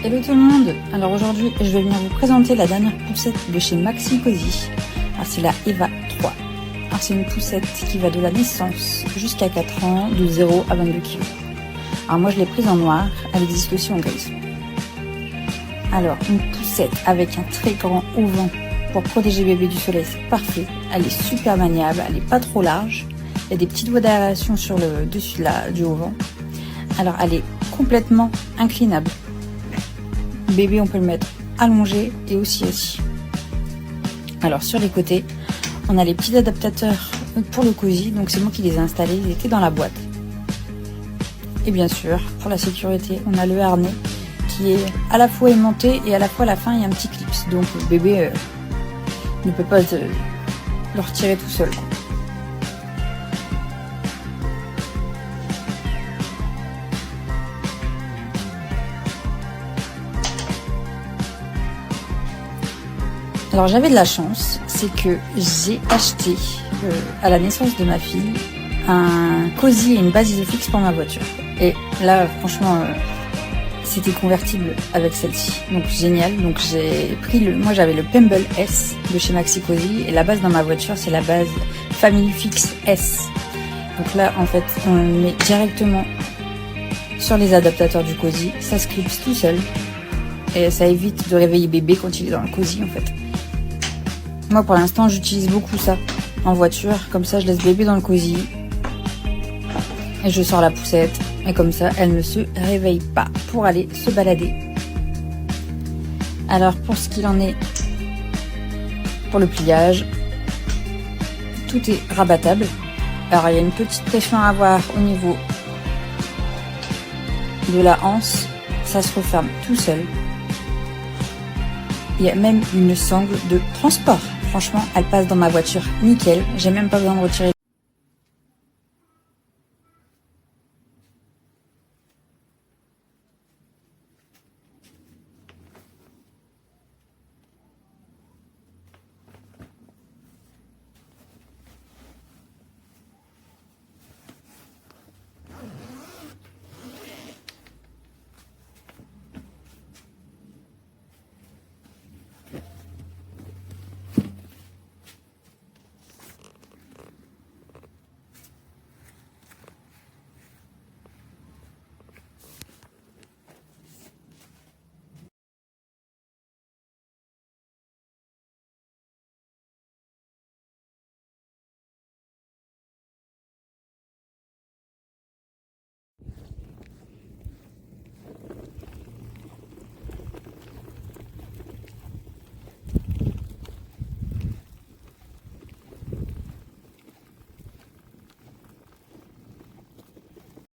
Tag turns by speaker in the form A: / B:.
A: Hello tout le monde. Alors aujourd'hui je vais venir vous présenter la dernière poussette de chez Maxi Cosi. Alors c'est la Eva 3. Alors c'est une poussette qui va de la naissance jusqu'à 4 ans, de 0 à 22 kg. Alors moi je l'ai prise en noir, elle existe aussi en grise. Alors une poussette avec un très grand auvent pour protéger bébé du soleil, c'est parfait. Elle est super maniable, elle n'est pas trop large. Il y a des petites voies d'aération sur le dessus du auvent. Alors elle est complètement inclinable. Bébé, on peut le mettre allongé et aussi assis. Alors sur les côtés, on a les petits adaptateurs pour le cosy, donc c'est moi qui les ai installés, ils étaient dans la boîte. Et bien sûr, pour la sécurité, on a le harnais qui est à la fois aimanté et à la fois à la fin il y a un petit clips, donc le bébé ne peut pas le retirer tout seul. Alors j'avais de la chance, c'est que j'ai acheté à la naissance de ma fille un cosy et une base Isofix pour ma voiture. Et là franchement c'était convertible avec celle-ci, donc génial. Donc j'ai pris moi j'avais le Pemble S de chez Maxi Cosi et la base dans ma voiture c'est la base Family Fix S. Donc là en fait on le met directement sur les adaptateurs du cosy, ça se clipse tout seul et ça évite de réveiller bébé quand il est dans le cosy en fait. Moi pour l'instant j'utilise beaucoup ça en voiture, comme ça je laisse bébé dans le cosy et je sors la poussette et comme ça elle ne se réveille pas pour aller se balader. Alors pour ce qu'il en est pour le pliage, tout est rabattable. Alors il y a une petite pression à avoir au niveau de la anse, ça se referme tout seul. Il y a même une sangle de transport. Franchement, elle passe dans ma voiture nickel. J'ai même pas besoin de retirer.